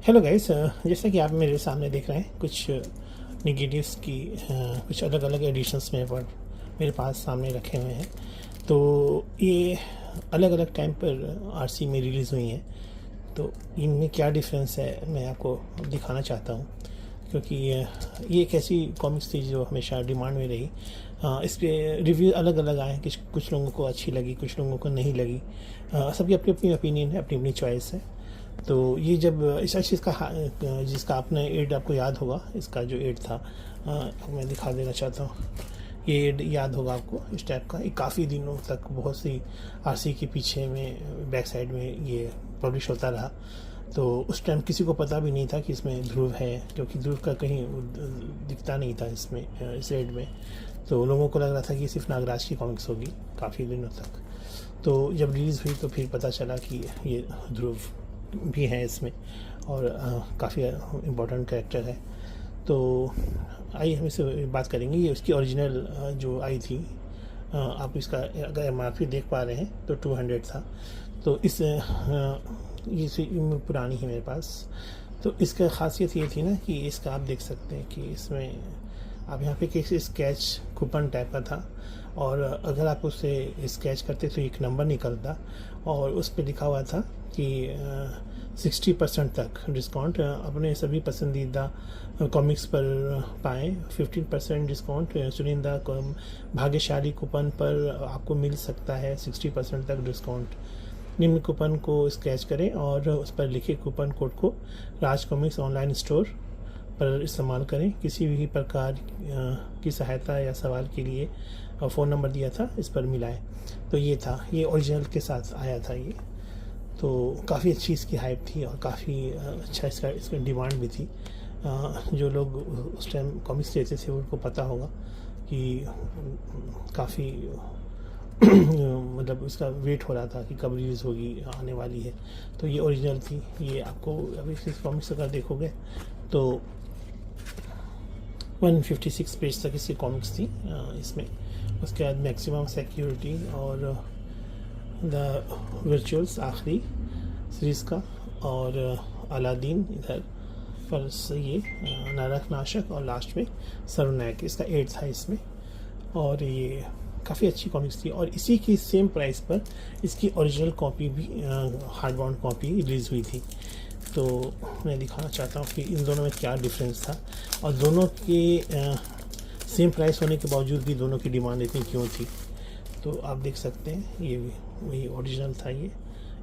Hello guys, जैसा कि आप मेरे सामने देख रहे हैं कुछ निगेटिव्स की कुछ अलग अलग एडिशंस मेरे पास सामने रखे हुए हैं। तो ये अलग अलग टाइम पर आरसी में रिलीज़ हुई हैं। तो इनमें क्या डिफरेंस है मैं आपको दिखाना चाहता हूँ, क्योंकि ये एक ऐसी कॉमिक्स थी जो हमेशा डिमांड में रही। इस पे रिव्यू अलग अलग आए हैं, कुछ लोगों को अच्छी लगी, कुछ लोगों को नहीं लगी। सबकी अपनी अपनी ओपिनियन है, अपनी अपनी चॉइस है। तो ये जब इस चीज़ का जिसका आपने एड आपको याद होगा, इसका जो एड था मैं दिखा देना चाहता हूँ। ये एड याद होगा आपको, इस टाइप का। ये काफ़ी दिनों तक बहुत सी आरसी के पीछे में बैक साइड में ये पब्लिश होता रहा। तो उस टाइम किसी को पता भी नहीं था कि इसमें ध्रुव है, क्योंकि ध्रुव का कहीं दिखता नहीं था इसमें, इस एड में। तो लोगों को लग रहा था कि सिर्फ नागराज की कॉमिक्स होगी काफ़ी दिनों तक। तो जब रिलीज़ हुई तो फिर पता चला कि ये ध्रुव भी है इसमें, और काफ़ी इम्पोर्टेंट कैरेक्टर है। तो आइए हम इससे बात करेंगे। ये उसकी ओरिजिनल जो आई थी, आप इसका अगर एमआरपी देख पा रहे हैं तो 200 था। तो ये पुरानी है मेरे पास। तो इसका ख़ासियत ये थी ना कि इसका आप देख सकते हैं कि इसमें आप यहाँ पे एक स्केच कूपन टाइप का था, और अगर आप उसे स्केच करते तो एक नंबर निकलता, और उस पर लिखा हुआ था कि 60% तक डिस्काउंट अपने सभी पसंदीदा कॉमिक्स पर पाएँ। 15% डिस्काउंट चुनिंदा भाग्यशाली कूपन पर आपको मिल सकता है। 60% तक डिस्काउंट। निम्न कूपन को स्केच करें और उस पर लिखे कूपन कोड को राज कॉमिक्स ऑनलाइन स्टोर पर इस्तेमाल करें। किसी भी प्रकार की सहायता या सवाल के लिए फ़ोन नंबर दिया था, इस पर मिलाएं। तो ये था, ये ओरिजिनल के साथ आया था ये। तो काफ़ी अच्छी इसकी हाइप थी और काफ़ी अच्छा इसका डिमांड भी थी। जो लोग उस टाइम कॉमिक्स लेते थे उनको पता होगा कि काफ़ी मतलब उसका वेट हो रहा था कि कब रिलीज़ होगी, आने वाली है। तो ये ओरिजिनल थी। ये आपको अभी इस कॉमिक्स अगर देखोगे तो 156 पेज तक इसकी कॉमिक्स थी इसमें। उसके बाद मैक्सिमम सिक्योरिटी और द वर्चुअल्स आखिरी सीरीज़ का, और अलादीन इधर पर ये नरक नाशक, और लास्ट में सर्वनायक, इसका 8 था इसमें। और ये काफ़ी अच्छी कॉमिक्स थी, और इसी की सेम प्राइस पर इसकी ओरिजिनल कॉपी भी हार्ड बाउंड कॉपी रिलीज़ हुई थी। तो मैं दिखाना चाहता हूँ कि इन दोनों में क्या डिफरेंस था, और दोनों के सेम प्राइस होने के बावजूद भी दोनों की डिमांड इतनी क्यों थी। तो आप देख सकते हैं ये वही ओरिजिनल था। ये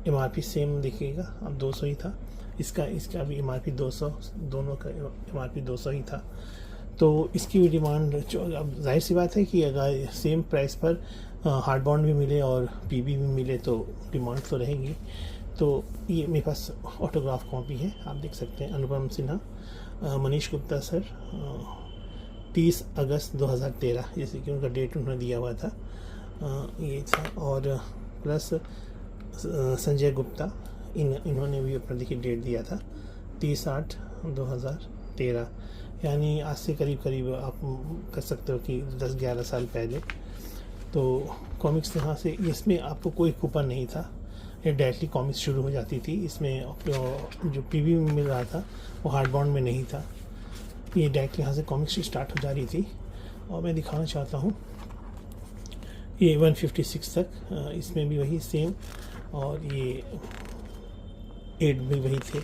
एमआरपी सेम दिखेगा, अब 200 ही था। इसका भी एमआरपी 200, दोनों का एमआरपी 200 ही था। तो इसकी भी डिमांड, अब जाहिर सी बात है कि अगर सेम प्राइस पर हार्ड बाउंड भी मिले और पीबी भी मिले तो डिमांड तो रहेगी। तो ये मेरे पास ऑटोग्राफ कॉपी है, आप देख सकते हैं। अनुपम सिन्हा, मनीष गुप्ता सर, 30 अगस्त 2013 जैसे कि उनका डेट उन्होंने दिया हुआ था, ये था। और प्लस संजय गुप्ता, इन्होंने भी अपना देखिए डेट दिया था 30/8/2013, यानी आज से करीब करीब आप कर सकते हो कि 10-11 साल पहले। तो कॉमिक्स यहाँ से, इसमें आपको कोई कूपन नहीं था, ये डायरेक्टली कॉमिक्स शुरू हो जाती थी। इसमें जो पीवी में मिल रहा था वो हार्ड बाउंड में नहीं था, ये डायरेक्टली यहाँ से कॉमिक्स स्टार्ट हो जा रही थी। और मैं दिखाना चाहता हूँ ये 156 तक, इसमें भी वही सेम, और ये 8 भी वही थे।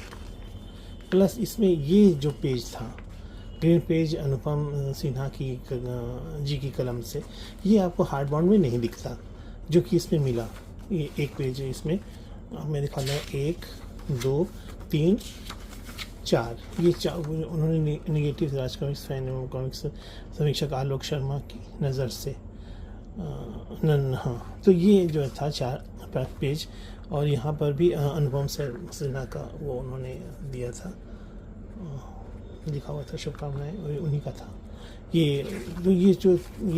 प्लस इसमें ये जो पेज था, ग्रीन पेज अनुपम सिन्हा जी की कलम से, ये आपको हार्ड बाउंड में नहीं दिखता, जो कि इसमें मिला। ये एक पेज है इसमें, मैं दिखा रहा हूँ, 1 2 3 4, ये 4 उन्होंने निगेटिव राज कॉमिक्स फैन एवं कॉमिक्स समीक्षक आलोक शर्मा की नज़र से हाँ। तो ये जो था 4 पेज, और यहाँ पर भी अनुपम सिन्हा का वो उन्होंने दिया था, लिखा हुआ था शुभकामनाएं, उन्हीं का था ये। तो ये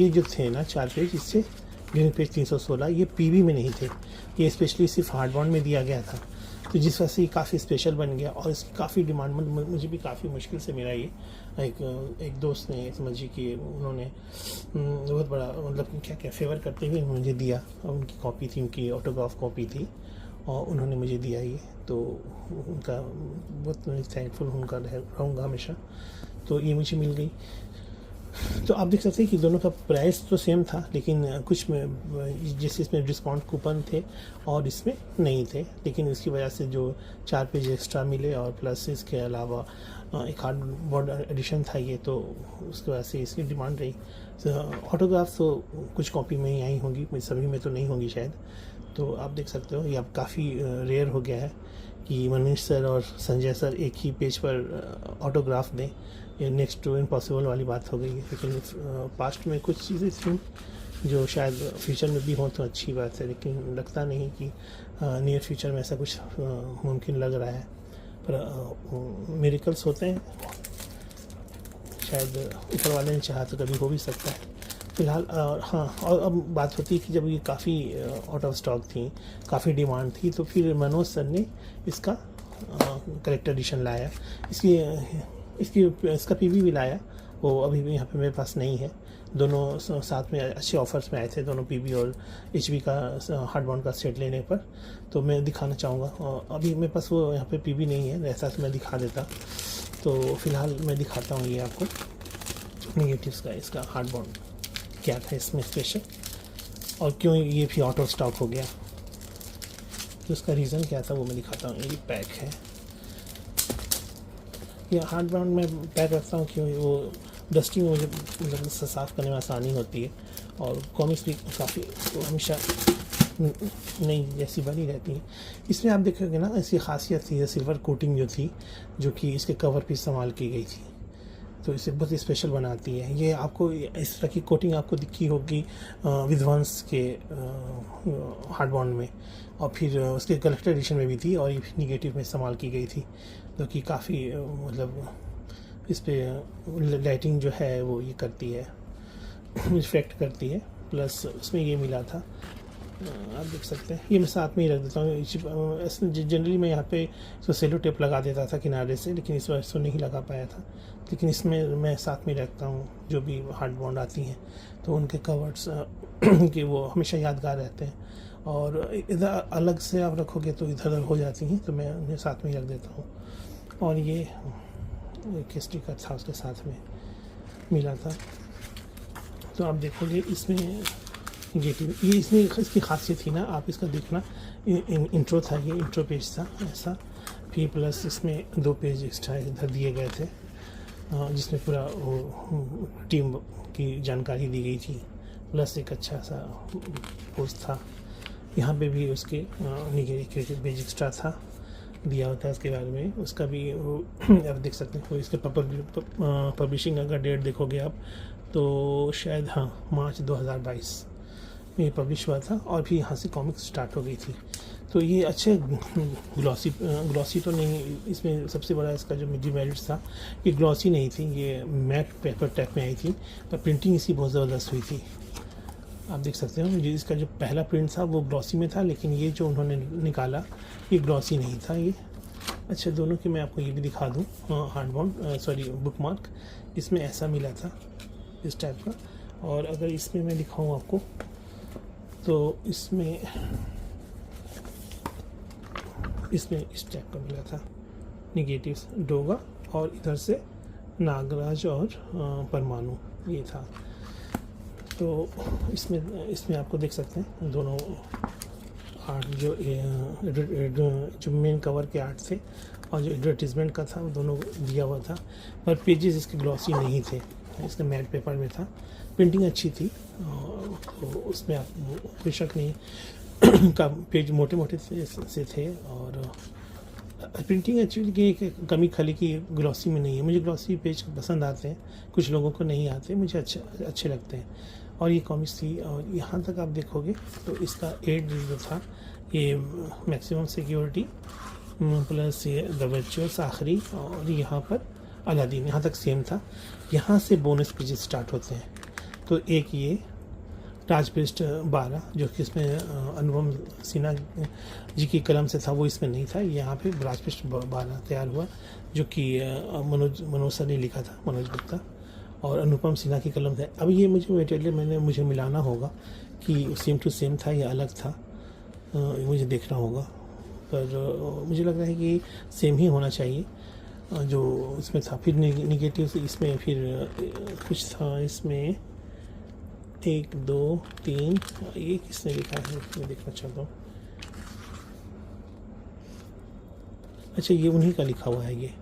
जो थे ना 4 पेज, इससे ग्रीन पेज 316, ये पीवी में नहीं थे, ये स्पेशली सिर्फ हार्ड बाउंड में दिया गया था। तो जिस वजह से ये काफ़ी स्पेशल बन गया, और इसकी काफ़ी डिमांड, मुझे भी काफ़ी मुश्किल से मिला ये। एक दोस्त ने समझिए कि उन्होंने बहुत बड़ा मतलब क्या फेवर करते हुए मुझे दिया, और उनकी कॉपी थी, उनकी ऑटोग्राफ कॉपी थी। और उन्होंने मुझे दिया ये, तो उनका बहुत थैंकफुल उनका रहूँगा हमेशा। तो ये मुझे मिल गई। तो आप देख सकते हैं कि दोनों का प्राइस तो सेम था, लेकिन कुछ में जैसे इसमें डिस्काउंट कूपन थे और इसमें नहीं थे, लेकिन इसकी वजह से जो 4 पेज एक्स्ट्रा मिले और प्लस इसके अलावा एक हार्डबोर्ड एडिशन था ये, तो उसकी वजह से इसकी डिमांड रही। ऑटोग्राफ तो कुछ कॉपी में ही आई होंगी, सभी में तो नहीं होंगी शायद। तो आप देख सकते हो ये अब काफ़ी रेयर हो गया है कि मनीष सर और संजय सर एक ही पेज पर ऑटोग्राफ दें। ये नेक्स्ट टू इम्पॉसिबल वाली बात हो गई है, लेकिन पास्ट में कुछ चीज़ें थी जो शायद फ्यूचर में भी हो तो अच्छी बात है, लेकिन लगता नहीं कि नियर फ्यूचर में ऐसा कुछ मुमकिन लग रहा है। पर मिरेकल्स होते हैं, शायद ऊपर वाले ने चाहा तो कभी हो भी सकता है। फिलहाल हाँ, और अब बात होती है कि जब ये काफ़ी आउट ऑफ स्टॉक थी, काफ़ी डिमांड थी, तो फिर मनोज सर ने इसका कलेक्टर एडिशन लाया। इसका पीवी भी लाया, वो अभी भी यहाँ पे मेरे पास नहीं है। दोनों साथ में अच्छे ऑफर्स में आए थे, दोनों पीवी और एचबी का हार्डबाउंड का सेट लेने पर, तो मैं दिखाना चाहूँगा। और अभी मेरे पास वो यहाँ पे पीवी नहीं है, ऐसा तो मैं दिखा देता। तो फिलहाल मैं दिखाता हूँ ये आपको नेगेटिव्स का, इसका हार्डबाउंड क्या था इसमें स्पेशल, और क्यों ये भी आउट ऑफ स्टॉक हो गया, तो उसका रीज़न क्या था वो मैं दिखाता हूँ। ये पैक है, ये हार्डबाउंड में पैक रखता हूँ क्यों, वो डस्टी में मुझे मतलब साफ़ करने में आसानी होती है, और कॉमिक्स भी काफ़ी हमेशा नई जैसी बनी रहती है। इसमें आप देखोगे ना, ऐसी खासियत थी सिल्वर कोटिंग जो थी, जो कि इसके कवर पे इस्तेमाल की गई थी, तो इसे बहुत स्पेशल बनाती है। ये आपको इस तरह की कोटिंग आपको दिखी होगी विध्वंस के हार्डबाउंड में, और फिर उसके कलेक्टर एडिशन में भी थी, और ये निगेटिव में इस्तेमाल की गई थी, जो कि काफ़ी मतलब इस पर लाइटिंग जो है वो ये करती है, रिफ्लेक्ट करती है। प्लस उसमें ये मिला था, आप देख सकते हैं, ये मैं साथ में ही रख देता हूँ। जनरली मैं यहाँ पे इसको सेलो टेप लगा देता था किनारे से, लेकिन इस बार इसको नहीं लगा पाया था, लेकिन इसमें मैं साथ में रखता हूँ जो भी हार्डबाउंड आती हैं, तो उनके कवर्स के वो हमेशा यादगार रहते हैं। और इधर अलग से आप रखोगे तो इधर उधर हो जाती हैं, तो मैं उन्हें साथ में ही रख देता हूँ। और ये एक स्टिकर था उसके साथ में मिला था, तो आप देखोगे इसमें नेगेटिव, ये इसमें इसकी खासियत थी ना, आप इसका देखना, इंट्रो था, ये इंट्रो पेज था ऐसा, फिर प्लस इसमें 2 पेज एक्स्ट्रा इधर दिए गए थे, जिसमें पूरा वो टीम की जानकारी दी गई थी, प्लस एक अच्छा सा पोस्ट था। यहाँ पे भी उसके नेगेटिव पेज एक्स्ट्रा था, दिया होता है उसके बारे में, उसका भी आप देख सकते हैं। इसके पब्लिशिंग अगर डेट देखोगे आप, तो शायद हाँ मार्च 2022 में पब्लिश हुआ था, और फिर यहाँ से कॉमिक्स स्टार्ट हो गई थी। तो ये अच्छे ग्लॉसी तो नहीं, इसमें सबसे बड़ा इसका जो डिमेरिट्स था, ये ग्लॉसी नहीं थी, ये मैट पेपर टाइप में आई थी, पर प्रिंटिंग इसकी बहुत ज़बरदस्त हुई थी। आप देख सकते हो, इसका जो पहला प्रिंट था वो ग्लॉसी में था, लेकिन ये जो उन्होंने निकाला ये ग्लॉसी नहीं था ये। अच्छा, दोनों की मैं आपको ये भी दिखा दूँ, हार्डबाउंड सॉरी बुकमार्क, इसमें ऐसा मिला था इस टाइप का, और अगर इसमें मैं दिखाऊँ आपको, तो इसमें इस टाइप का मिला था नेगेटिव्स, डोगा, और इधर से नागराज और परमाणु ये था। तो इसमें आपको देख सकते हैं दोनों आर्ट, जो मेन कवर के आर्ट थे और जो एडवर्टीजमेंट का था, वो दोनों दिया हुआ था, पर पेजेस इसके ग्लॉसी नहीं थे, इसके मैट पेपर में था। प्रिंटिंग अच्छी थी, तो उसमें आप कोई शक नहीं का पेज मोटे मोटे से थे, और प्रिंटिंग एक्चुअली की कमी खाली की ग्लॉसी में नहीं है। मुझे ग्लॉसी पेज पसंद आते हैं, कुछ लोगों को नहीं आते, मुझे अच्छे लगते हैं। और ये कॉमिक्स थी, और यहाँ तक आप देखोगे तो इसका एड जो था, ये मैक्सिमम सिक्योरिटी प्लस ये द वर्चुअल्स आखिरी, और यहाँ पर अलादीन, यहाँ तक सेम था। यहाँ से बोनस पेजेस स्टार्ट होते हैं, तो एक ये राजपृष्ठ 12 जो कि इसमें अनुपम सिन्हा जी की कलम से था, वो इसमें नहीं था। यहाँ पे राजपृष्ठ 12 तैयार हुआ, जो कि मनोज सर ने लिखा था, मनोज गुप्ता, और अनुपम सिन्हा की कलम है। अब ये मुझे मिलाना होगा कि सेम टू सेम था या अलग था, मुझे देखना होगा। पर मुझे लग रहा है कि सेम ही होना चाहिए जो इसमें था। फिर निगेटिव इसमें फिर कुछ था इसमें 1 2 3, ये किसने लिखा है मैं देखना चाहता हूँ। अच्छा ये उन्हीं का लिखा हुआ है, ये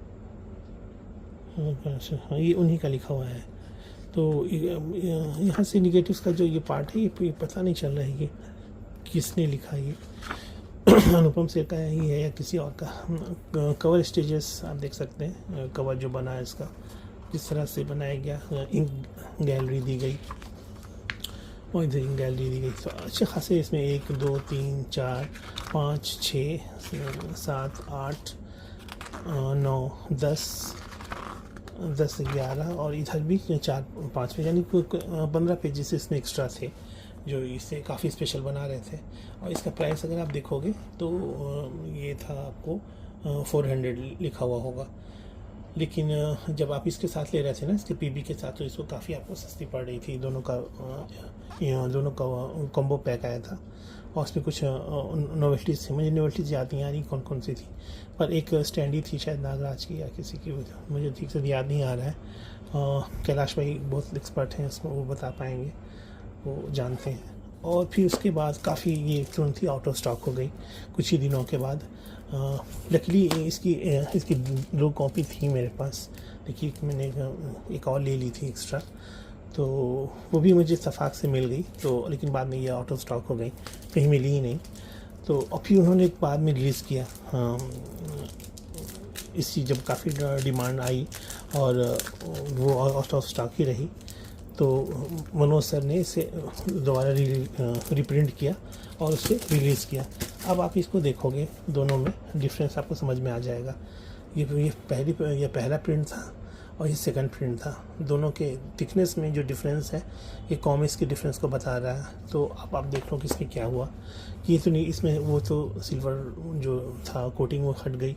हाँ ये उन्हीं का लिखा हुआ है। तो यहाँ से निगेटिव्स का जो ये पार्ट है ये पता नहीं चल रहा है ये किसने लिखा है, ये अनुपम सर का ही है या किसी और का। कवर स्टेजेस आप देख सकते हैं, कवर जो बना है इसका किस तरह से बनाया गया, इंक गैलरी दी गई और इधर इंक गैलरी दी गई। तो अच्छे खासे इसमें 1 2 3 4 5 6 7 8 9 10 11 और इधर भी 4 5 पेज, यानी 15 पेजेस इसमें एक्स्ट्रा थे जो इसे काफ़ी स्पेशल बना रहे थे। और इसका प्राइस अगर आप देखोगे तो ये था आपको 400 लिखा हुआ होगा, लेकिन जब आप इसके साथ ले रहे थे ना, इसके पीबी के साथ, तो इसको काफ़ी आपको सस्ती पड़ रही थी। दोनों का कॉम्बो पैक आया था और उसमें कुछ नोवेल्टीज़ थी। मुझे नोवेल्टीज़ याद नहीं आ रही कौन कौन सी थी, पर एक स्टैंडी थी शायद नागराज की या किसी की, मुझे ठीक से याद नहीं आ रहा है। कैलाश भाई बहुत एक्सपर्ट हैं इसमें, वो बता पाएंगे, वो जानते हैं। और फिर उसके बाद काफ़ी ये तुरंत ही आउट ऑफ स्टॉक हो गई कुछ ही दिनों के बाद। लकीली इसकी 2 कॉपी थी मेरे पास, देखिए मैंने एक और ले ली थी एक्स्ट्रा, तो वो भी मुझे इत्तेफाक से मिल गई। तो लेकिन बाद में ये आउट ऑफ स्टॉक हो गई, कहीं मिली ही नहीं। तो और फिर उन्होंने बाद में रिलीज़ किया इसकी, जब काफ़ी डिमांड आई और वो आउट ऑफ स्टॉक ही रही, तो मनोज सर ने इसे दोबारा रिप्रिंट किया और उसे रिलीज़ किया। अब आप इसको देखोगे, दोनों में डिफरेंस आपको समझ में आ जाएगा। ये पहला प्रिंट था और ये सेकंड प्रिंट था। दोनों के थिकनेस में जो डिफरेंस है ये कॉमिक्स के डिफरेंस को बता रहा है। तो अब आप देख लो कि इसमें क्या हुआ कि ये तो नहीं, इसमें वो तो सिल्वर जो था कोटिंग वो हट गई,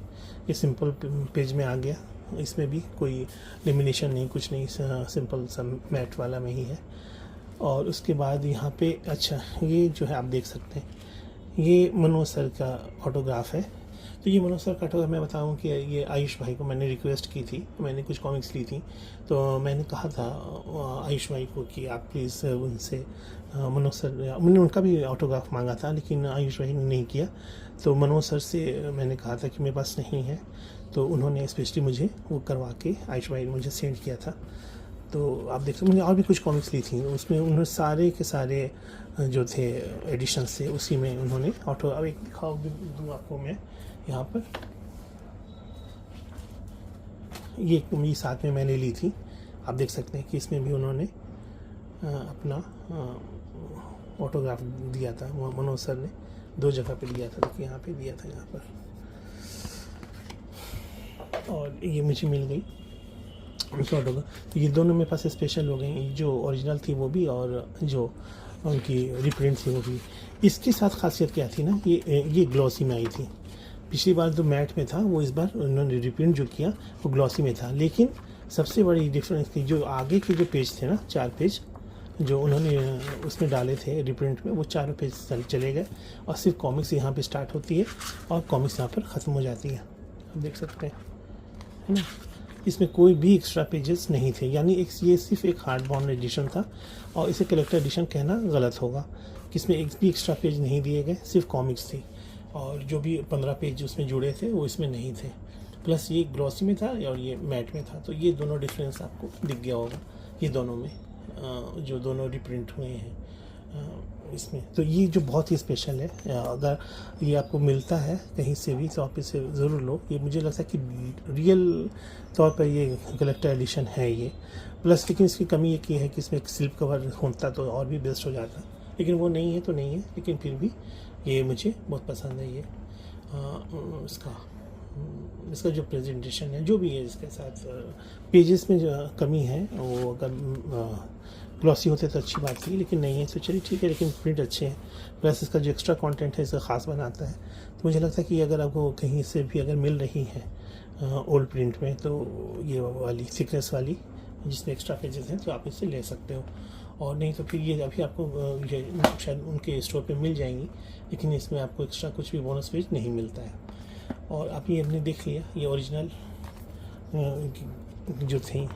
ये सिंपल पेज में आ गया। इसमें भी कोई लेमिनेशन नहीं, कुछ नहीं, सिंपल सा मैट वाला में ही है। और उसके बाद यहाँ पे अच्छा ये जो है आप देख सकते हैं, ये मनोज सर का ऑटोग्राफ है। तो ये मनोज सर का ऑटोग्राफ मैं बताऊँ कि ये आयुष भाई को मैंने रिक्वेस्ट की थी, मैंने कुछ कॉमिक्स ली थी, तो मैंने कहा था आयुष भाई को कि आप प्लीज़ उनसे मनोज सर, मैंने उनका भी ऑटोग्राफ मांगा था लेकिन आयुष भाई ने नहीं किया। तो मनोज सर से मैंने कहा था कि मेरे पास नहीं है, तो उन्होंने स्पेशली मुझे वो करवा के आयुष भाई ने मुझे सेंड किया था। तो आप देख सकते, मैंने और भी कुछ कॉमिक्स ली थी, उसमें उन्होंने सारे के सारे जो थे एडिशंस थे उसी में उन्होंने ऑटो। अब एक दिखाओ दूँ आपको मैं यहाँ पर, ये साथ में मैंने ली थी, आप देख सकते हैं कि इसमें भी उन्होंने अपना ऑटोग्राफ दिया था। मनोज सर ने 2 जगह पे दिया था, देखिए यहाँ पे दिया था, यहाँ पर, और ये मुझे मिल गई उनका ऑटोग्राफ। तो ये दोनों मेरे पास स्पेशल हो गई, जो ओरिजिनल थी वो भी और जो उनकी रिप्रिंट थी वो भी। इसके साथ खासियत क्या थी ना, ये ग्लॉसी में आई थी। पिछली बार जो मैट में था वो इस बार उन्होंने रिप्रिंट जो किया वो ग्लॉसी में था, लेकिन सबसे बड़ी डिफरेंस थी जो आगे के जो पेज थे ना, 4 पेज जो उन्होंने उसमें डाले थे रिप्रिंट में, वो 4 पेज चले गए और सिर्फ कॉमिक्स यहाँ पे स्टार्ट होती है और कॉमिक्स यहाँ पर ख़त्म हो जाती है। आप देख सकते हैं, है ना, इसमें कोई भी एक्स्ट्रा पेजेस नहीं थे, यानी ये सिर्फ एक हार्ड बाउंड एडिशन था और इसे कलेक्टर एडिशन कहना गलत होगा कि इसमें एक भी एक्स्ट्रा पेज नहीं दिए गए, सिर्फ कॉमिक्स थी और जो भी 15 पेज उसमें जुड़े थे वो इसमें नहीं थे। प्लस ये ग्लॉसी में था और ये मैट में था, तो ये दोनों डिफरेंस आपको दिख गया होगा ये दोनों में, जो दोनों रिप्रिंट हुए हैं इसमें। तो ये जो बहुत ही स्पेशल है, अगर ये आपको मिलता है कहीं से भी तो आप इसे ज़रूर लो। ये मुझे लगता है कि रियल तौर पर ये कलेक्टर एडिशन है ये। प्लस लेकिन इसकी कमी एक ये है कि इसमें एक स्लिप कवर होता तो और भी बेस्ट हो जाता, लेकिन वो नहीं है तो नहीं है, लेकिन फिर भी ये मुझे बहुत पसंद है। ये इसका जो प्रेजेंटेशन है जो भी है, इसके साथ पेजेस में जो कमी है वो अगर ग्लॉसी होते तो अच्छी बात थी, लेकिन नहीं है तो चलिए ठीक है, लेकिन प्रिंट अच्छे हैं। प्लस इसका जो एक्स्ट्रा कंटेंट है इसका ख़ास बनाता है। तो मुझे लगता है कि अगर आपको कहीं से भी अगर मिल रही है ओल्ड प्रिंट में, तो ये वाली थिकनेस वाली जिसमें एक्स्ट्रा पेजेस हैं तो आप इससे ले सकते हो, और नहीं तो फिर ये अभी आपको शायद उनके स्टोर पे मिल जाएंगी, लेकिन इसमें आपको एक्स्ट्रा कुछ भी बोनस पेज नहीं मिलता है। और आप ये हमने देख लिया, ये ओरिजिनल जो थी,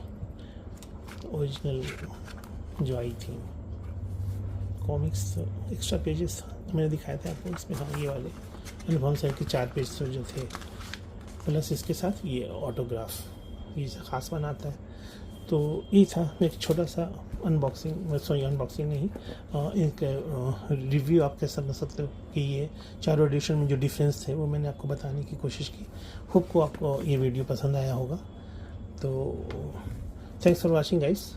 ओरिजिनल जो आई थी कॉमिक्स, एक्स्ट्रा पेजेस मैंने दिखाए थे आपको इसमें। हाँ, ये वाले अनुभव सर के 4 पेज जो थे, प्लस इसके साथ ये ऑटोग्राफ, ये ख़ास बनाता है। तो ये था एक छोटा सा अनबॉक्सिंग, सॉरी अनबॉक्सिंग नहीं, एक रिव्यू आप कह सकते हो कि ये चारों एडिशन में जो डिफरेंस थे वो मैंने आपको बताने की कोशिश की। होप को आपको ये वीडियो पसंद आया होगा। तो थैंक्स फॉर वॉचिंग गाइस।